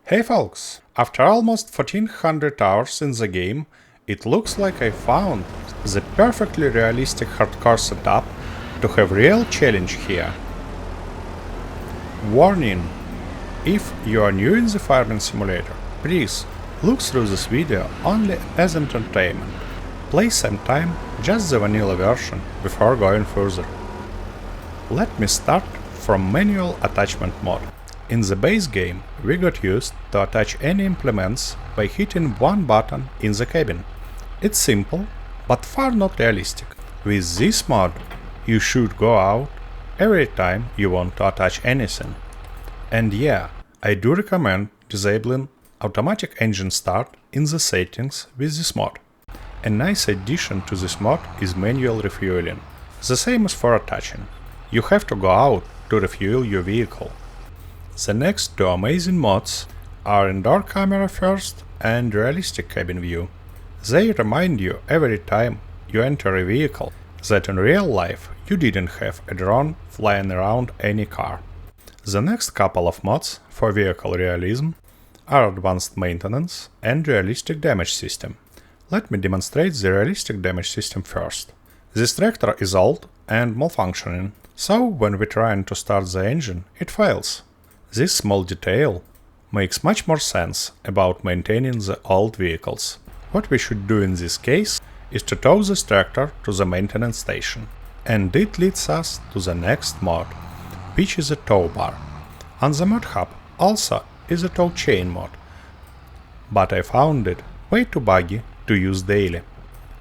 Hey folks! After almost 1400 hours in the game, it looks like I found the perfectly realistic hardcore setup to have real challenge here. Warning! If you are new in the farming simulator, please look through this video only as entertainment. Play some time just the vanilla version before going further. Let me start from manual attachment mode. In the base game, we got used to attach any implements by hitting one button in the cabin. It's simple, but far not realistic. With this mod, you should go out every time you want to attach anything. And yeah, I do recommend disabling automatic engine start in the settings with this mod. A nice addition to this mod is manual refueling, the same as for attaching. You have to go out to refuel your vehicle. The next two amazing mods are indoor camera first and realistic cabin view. They remind you every time you enter a vehicle that in real life you didn't have a drone flying around any car. The next couple of mods for vehicle realism are advanced maintenance and realistic damage system. Let me demonstrate the realistic damage system first. This tractor is old and malfunctioning, so when we're trying to start the engine, it fails. This small detail makes much more sense about maintaining the old vehicles. What we should do in this case is to tow this tractor to the maintenance station. And it leads us to the next mod, which is a tow bar. On the mod hub also is a tow chain mod, but I found it way too buggy to use daily.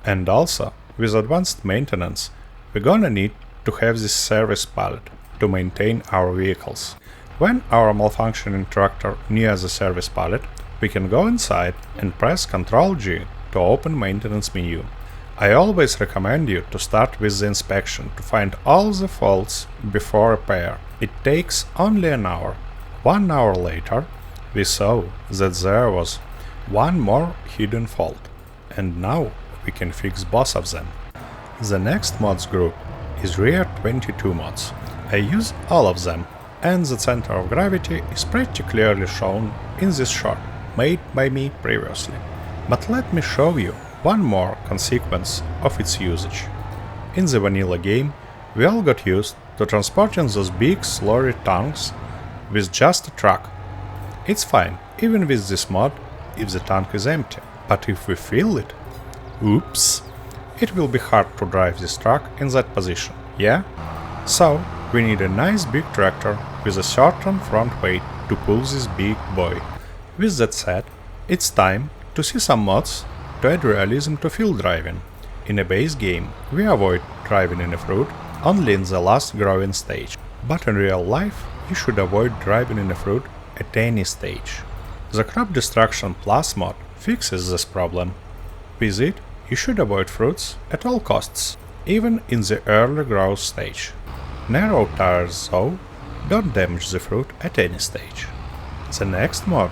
And also, with advanced maintenance, we're gonna need to have this service pallet to maintain our vehicles. When our malfunctioning tractor near the service pallet, we can go inside and press Ctrl G to open maintenance menu. I always recommend you to start with the inspection to find all the faults before repair. It takes only an hour. 1 hour later, we saw that there was one more hidden fault, and now we can fix both of them. The next mods group is REA22 mods. I use all of them, and the center of gravity is pretty clearly shown in this shot made by me previously. But let me show you one more consequence of its usage. In the vanilla game, we all got used to transporting those big slurry tanks with just a truck. It's fine, even with this mod, if the tank is empty, but if we fill it, oops, it will be hard to drive this truck in that position, yeah? So, we need a nice big tractor with a certain front weight to pull this big boy. With that said, it's time to see some mods to add realism to field driving. In a base game, we avoid driving in a fruit only in the last growing stage, but in real life, you should avoid driving in a fruit at any stage. The Crop Destruction Plus mod fixes this problem. With it, you should avoid fruits at all costs, even in the early growth stage. Narrow tires, though, don't damage the fruit at any stage. The next mod,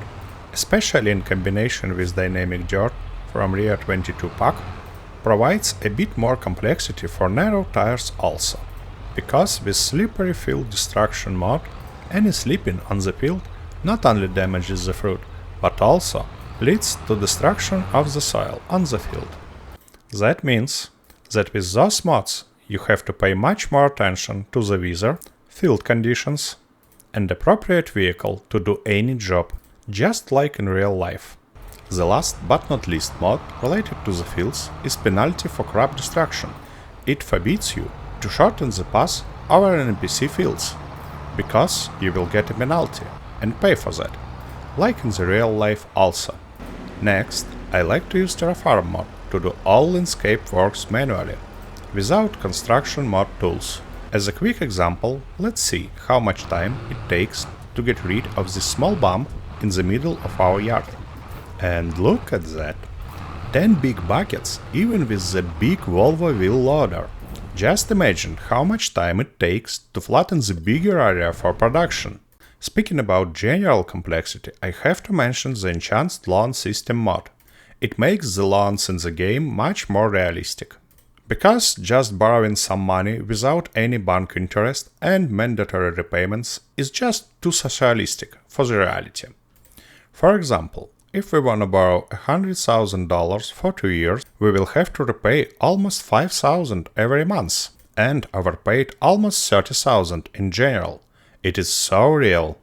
especially in combination with Dynamic Dirt from REA22 pack, provides a bit more complexity for narrow tires also, because with Slippery Field Destruction mod, any slipping on the field not only damages the fruit, but also leads to destruction of the soil on the field. That means that with those mods, you have to pay much more attention to the weather, field conditions, and appropriate vehicle to do any job, just like in real life. The last but not least mod related to the fields is Penalty for Crop Destruction. It forbids you to shorten the path over NPC fields, because you will get a penalty and pay for that, like in the real life also. Next, I like to use Terrafarm mod to do all landscape works manually, without construction mod tools. As a quick example, let's see how much time it takes to get rid of this small bump in the middle of our yard. And look at that! 10 big buckets, even with the big Volvo wheel loader. Just imagine how much time it takes to flatten the bigger area for production. Speaking about general complexity, I have to mention the Enhanced Lawn System mod. It makes the lawns in the game much more realistic. Because just borrowing some money without any bank interest and mandatory repayments is just too socialistic for the reality. For example, if we want to borrow $100,000 for 2 years, we will have to repay almost $5,000 every month and overpaid almost $30,000 in general. It is so real.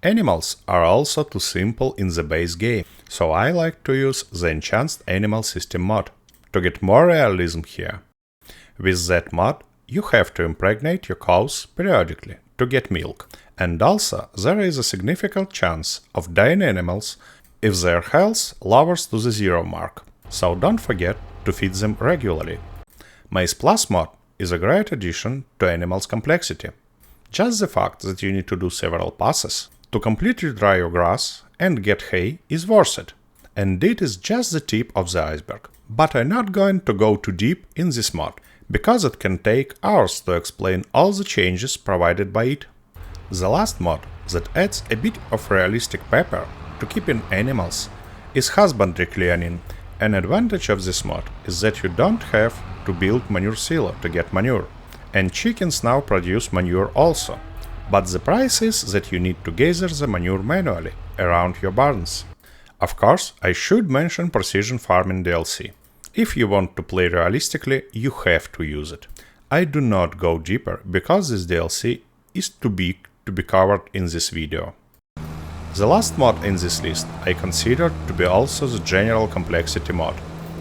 Animals are also too simple in the base game, so I like to use the Enhanced Animal System mod to get more realism here. With that mod, you have to impregnate your cows periodically to get milk, and also there is a significant chance of dying animals if their health lowers to the 0 mark, so don't forget to feed them regularly. Maize Plus mod is a great addition to animals' complexity. Just the fact that you need to do several passes to completely dry your grass and get hay is worth it, and it is just the tip of the iceberg. But I'm not going to go too deep in this mod, because it can take hours to explain all the changes provided by it. The last mod that adds a bit of realistic pepper to keeping animals is Husbandry Cleaning. An advantage of this mod is that you don't have to build manure silo to get manure, and chickens now produce manure also. But the price is that you need to gather the manure manually around your barns. Of course, I should mention Precision Farming DLC. If you want to play realistically, you have to use it. I do not go deeper because this DLC is too big to be covered in this video. The last mod in this list I consider to be also the General Complexity mod.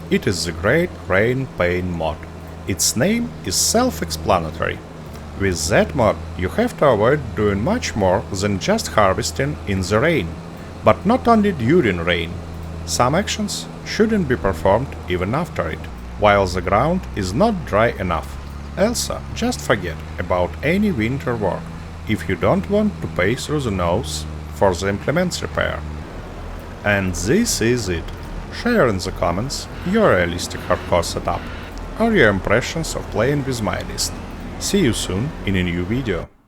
It is the Great Rain Pain mod. Its name is self-explanatory. With that mod, you have to avoid doing much more than just harvesting in the rain, but not only during rain. Some actions shouldn't be performed even after it, while the ground is not dry enough. Also, just forget about any winter work if you don't want to pay through the nose for the implements repair. And this is it. Share in the comments your realistic hardcore setup or your impressions of playing with my list. See you soon in a new video.